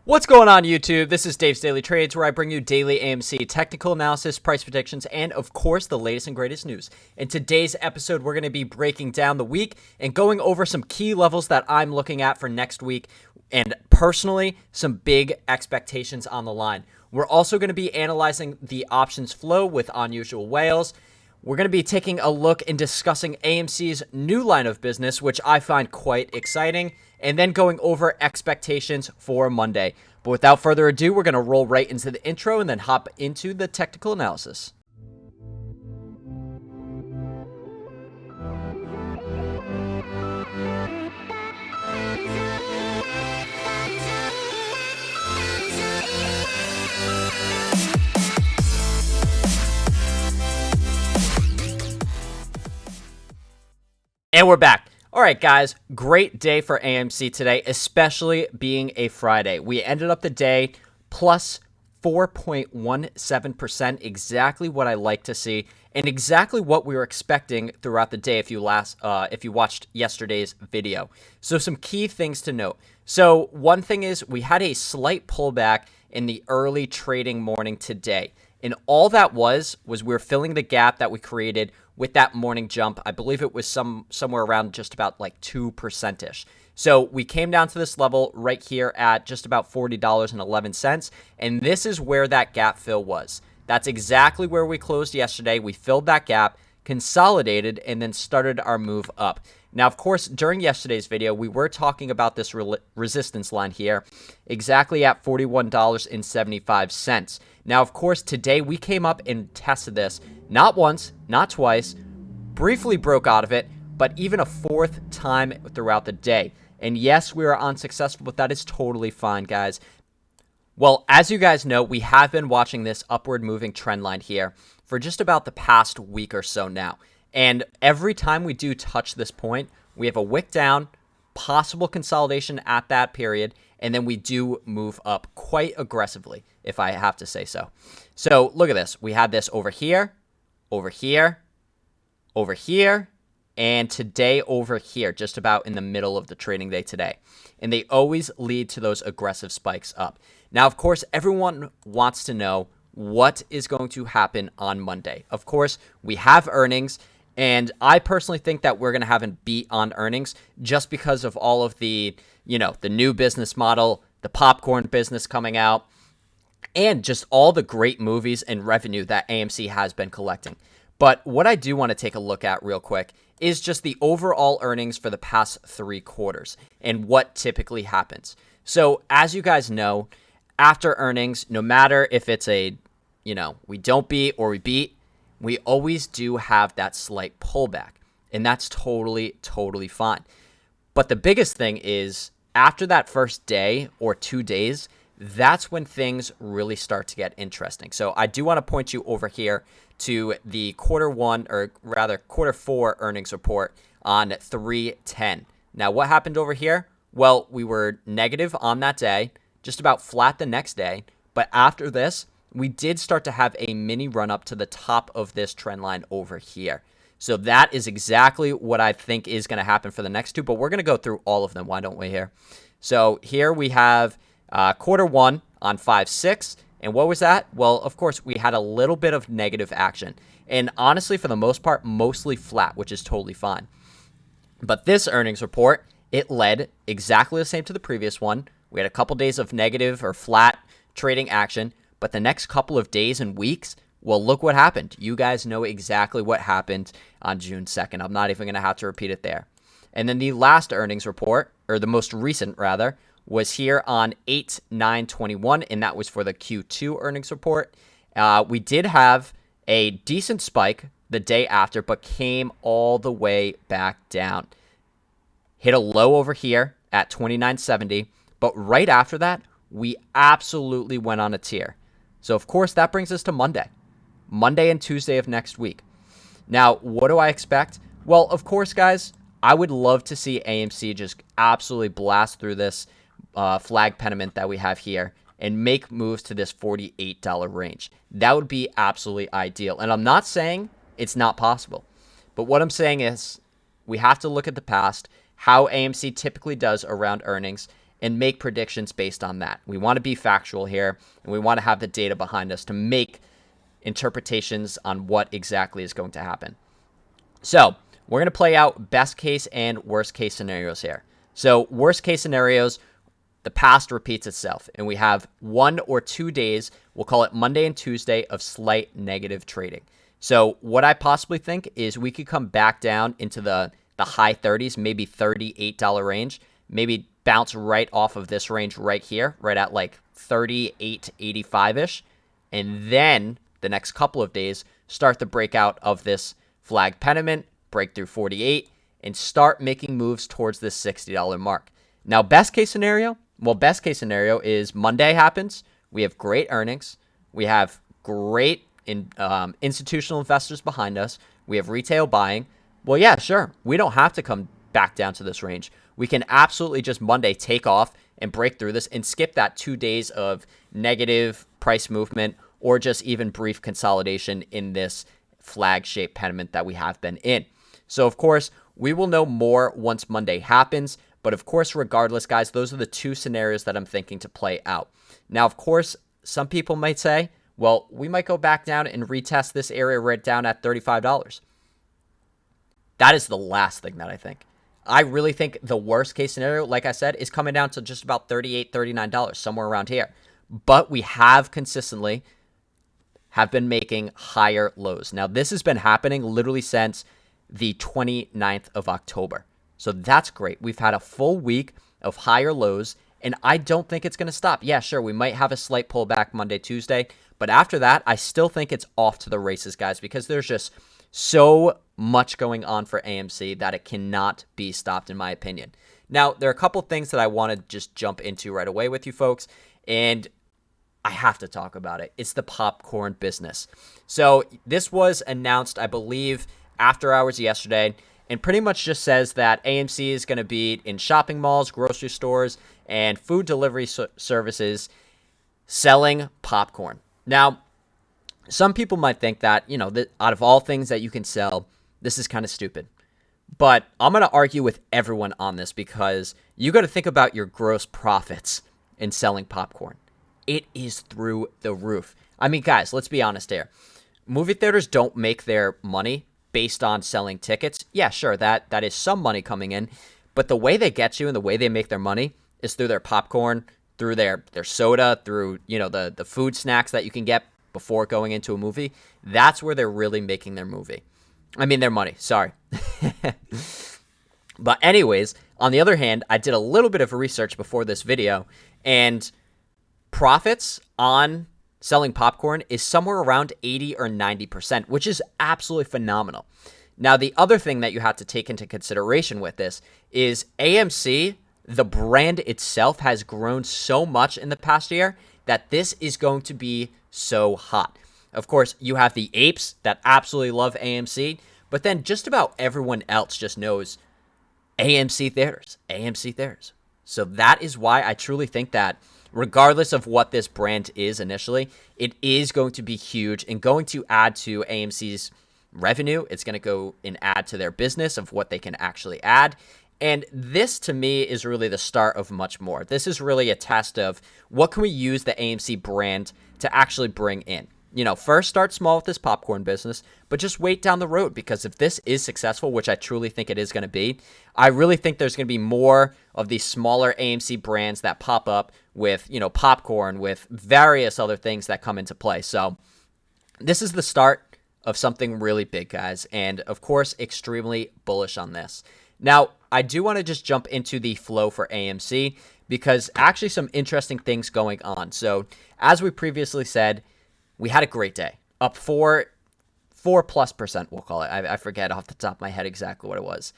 What's going on, YouTube? This is Dave's Daily Trades, where I bring you daily AMC technical analysis, price predictions, and of course, the latest and greatest news. In today's episode, we're going to be breaking down the week and going over some key levels that I'm looking at for next week, and personally, some big expectations on the line. We're also going to be analyzing the options flow with unusual whales. We're going to be taking a look and discussing AMC's new line of business, which I find quite exciting, and then going over expectations for Monday. But without further ado, we're going to roll right into the intro and then hop into the technical analysis. And we're back. All right, guys, great day for AMC today, especially being a Friday. We ended up the day plus 4.17%, exactly what I like to see, and exactly what we were expecting throughout the day if you watched yesterday's video. So some key things to note. So one thing is we had a slight pullback in the early trading morning today. And all that was we were filling the gap that we created with that morning jump. I believe it was somewhere around just about like 2%-ish. So we came down to this level right here at just about $40.11. And this is where that gap fill was. That's exactly where we closed yesterday. We filled that gap, consolidated, and then started our move up. Now, of course, during yesterday's video, we were talking about this resistance line here, exactly at $41.75. Now, of course, today we came up and tested this, not once, not twice, briefly broke out of it, but even a fourth time throughout the day. And yes, we were unsuccessful, but that is totally fine, guys. Well, as you guys know, we have been watching this upward moving trend line here for just about the past week or so now. And every time we do touch this point, we have a wick down, possible consolidation at that period, and then we do move up quite aggressively, if I have to say so. So look at this. We had this over here, over here, over here, and today over here, just about in the middle of the trading day today. And they always lead to those aggressive spikes up. Now, of course, everyone wants to know what is going to happen on Monday. Of course, we have earnings. And I personally think that we're going to have a beat on earnings just because of all of the, the new business model, the popcorn business coming out, and just all the great movies and revenue that AMC has been collecting. But what I do want to take a look at real quick is just the overall earnings for the past 3 quarters and what typically happens. So as you guys know, after earnings, no matter if it's we don't beat or we beat, we always do have that slight pullback, and that's totally, totally fine. But the biggest thing is after that first day or 2 days, that's when things really start to get interesting. So I do want to point you over here to the quarter 4 earnings report on 3/10. Now, what happened over here? Well, we were negative on that day, just about flat the next day. But after this, we did start to have a mini run up to the top of this trend line over here. So that is exactly what I think is going to happen for the next 2, but we're going to go through all of them. Why don't we here? So here we have quarter 1 on 5/6. And what was that? Well, of course, we had a little bit of negative action. And honestly, for the most part, mostly flat, which is totally fine. But this earnings report, it led exactly the same to the previous one. We had a couple days of negative or flat trading action. But the next couple of days and weeks, well, look what happened. You guys know exactly what happened on June 2nd. I'm not even going to have to repeat it there. And then the last earnings report, or the most recent rather, was here on 8/9/21, and that was for the Q2 earnings report. We did have a decent spike the day after, but came all the way back down. Hit a low over here at 29.70, but right after that, we absolutely went on a tear. So, of course, that brings us to Monday and Tuesday of next week. Now, what do I expect? Well, of course, guys, I would love to see AMC just absolutely blast through this flag pennant that we have here and make moves to this $48 range. That would be absolutely ideal. And I'm not saying it's not possible. But what I'm saying is we have to look at the past, how AMC typically does around earnings, and make predictions based on that. We want to be factual here, and we want to have the data behind us to make interpretations on what exactly is going to happen. So we're going to play out best case and worst case scenarios here. So worst case scenarios, the past repeats itself, and we have 1 or 2 days, we'll call it Monday and Tuesday, of slight negative trading. So what I possibly think is we could come back down into the high 30s, maybe $38 range, maybe bounce right off of this range right here, right at like 38.85-ish, and then the next couple of days start the breakout of this flag pennant, break through 48, and start making moves towards this $60 mark. Now, best case scenario is Monday happens, we have great earnings, we have great institutional investors behind us, we have retail buying. Well, yeah, sure, we don't have to come back down to this range. We can absolutely just Monday take off and break through this and skip that 2 days of negative price movement or just even brief consolidation in this flag-shaped pennant that we have been in. So, of course, we will know more once Monday happens. But, of course, regardless, guys, those are the two scenarios that I'm thinking to play out. Now, of course, some people might say, well, we might go back down and retest this area right down at $35. That is the last thing that I think. I really think the worst case scenario, like I said, is coming down to just about $38, $39, somewhere around here. But we have consistently been making higher lows. Now, this has been happening literally since the 29th of October. So that's great. We've had a full week of higher lows, and I don't think it's going to stop. Yeah, sure, we might have a slight pullback Monday, Tuesday, but after that, I still think it's off to the races, guys, because there's just so much going on for AMC that it cannot be stopped, in my opinion. Now, there are a couple things that I want to just jump into right away with you folks, and I have to talk about it. It's the popcorn business. So this was announced, I believe, after hours yesterday, and pretty much just says that AMC is going to be in shopping malls, grocery stores, and food delivery services selling popcorn. Now, some people might think that, out of all things that you can sell, this is kind of stupid. But I'm going to argue with everyone on this because you got to think about your gross profits in selling popcorn. It is through the roof. I mean, guys, let's be honest here. Movie theaters don't make their money based on selling tickets. Yeah, sure, that is some money coming in, but the way they get you and the way they make their money is through their popcorn, through their soda, through, the food snacks that you can get before going into a movie. That's where they're really making their money, sorry. But anyways, on the other hand, I did a little bit of research before this video, and profits on selling popcorn is somewhere around 80 or 90%, which is absolutely phenomenal. Now, the other thing that you have to take into consideration with this is AMC, the brand itself, has grown so much in the past year that this is going to be so hot. Of course, you have the apes that absolutely love AMC, but then just about everyone else just knows AMC theaters. So that is why I truly think that regardless of what this brand is initially, it is going to be huge and going to add to AMC's revenue. It's going to go and add to their business of what they can actually add. And this, to me, is really the start of much more. This is really a test of what can we use the AMC brand to actually bring in. First start small with this popcorn business, but just wait down the road, because if this is successful, which I truly think it is going to be, I really think there's going to be more of these smaller AMC brands that pop up with, popcorn, with various other things that come into play. So this is the start of something really big, guys, and of course, extremely bullish on this. Now, I do want to just jump into the flow for AMC because actually some interesting things going on. So as we previously said, we had a great day, up 4+%, we'll call it. I forget off the top of my head exactly what it was.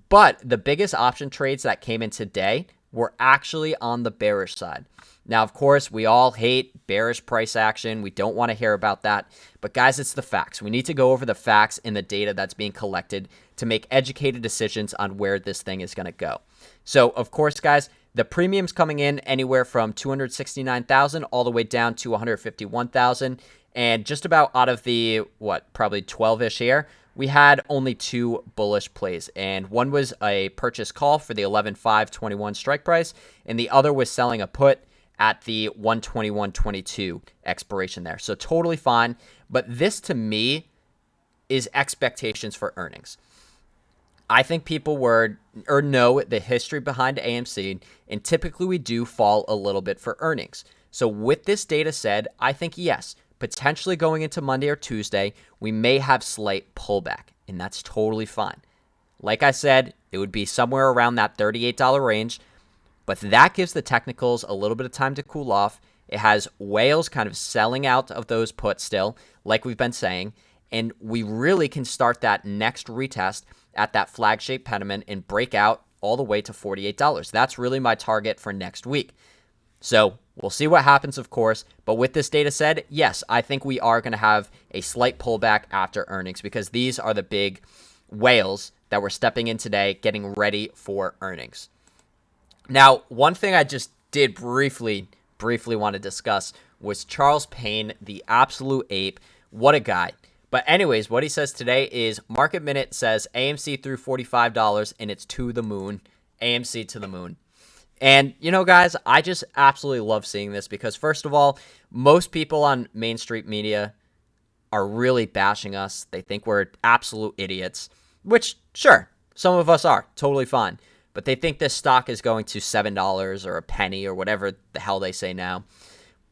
But the biggest option trades that came in today were actually on the bearish side. Now, of course, we all hate bearish price action. We don't want to hear about that. But guys, it's the facts. We need to go over the facts and the data that's being collected to make educated decisions on where this thing is going to go. So, of course, guys, the premiums coming in anywhere from 269,000 all the way down to 151,000. And just about out of the, probably 12-ish here, we had only 2 bullish plays, and one was a purchase call for the 11.521 strike price, and the other was selling a put at the 121.22 expiration there. So totally fine, but this to me is expectations for earnings. I think people know the history behind AMC, and typically we do fall a little bit for earnings. So with this data said, I think yes, potentially going into Monday or Tuesday, we may have slight pullback, and that's totally fine. Like I said, it would be somewhere around that $38 range, but that gives the technicals a little bit of time to cool off. It has whales kind of selling out of those puts still, like we've been saying, and we really can start that next retest at that flag-shaped pediment and break out all the way to $48. That's really my target for next week. So we'll see what happens, of course. But with this data said, yes, I think we are going to have a slight pullback after earnings because these are the big whales that we're stepping in today, getting ready for earnings. Now, one thing I just did briefly want to discuss was Charles Payne, the absolute ape. What a guy. But anyways, what he says today is Market Minute says AMC through $45 and it's to the moon. AMC to the moon. And, you know, guys, I just absolutely love seeing this because, first of all, most people on Main Street media are really bashing us. They think we're absolute idiots, which, sure, some of us are. Totally fine. But they think this stock is going to $7 or a penny or whatever the hell they say now.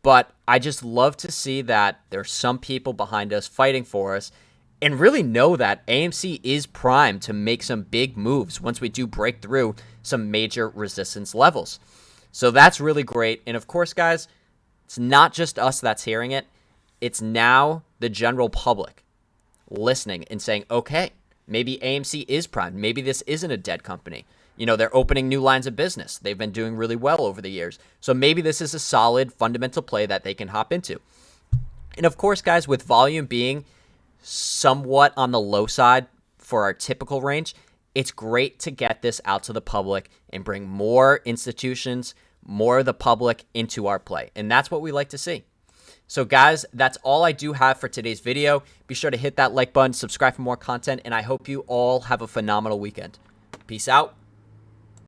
But I just love to see that there's some people behind us fighting for us and really know that AMC is primed to make some big moves once we do break through some major resistance levels. So that's really great. And of course, guys, it's not just us that's hearing it. It's now the general public listening and saying, okay, maybe AMC is primed. Maybe this isn't a dead company. You know, they're opening new lines of business. They've been doing really well over the years. So maybe this is a solid fundamental play that they can hop into. And of course, guys, with volume being somewhat on the low side for our typical range, it's great to get this out to the public and bring more institutions, more of the public into our play. And that's what we like to see. So guys, that's all I do have for today's video. Be sure to hit that like button, subscribe for more content, and I hope you all have a phenomenal weekend. Peace out.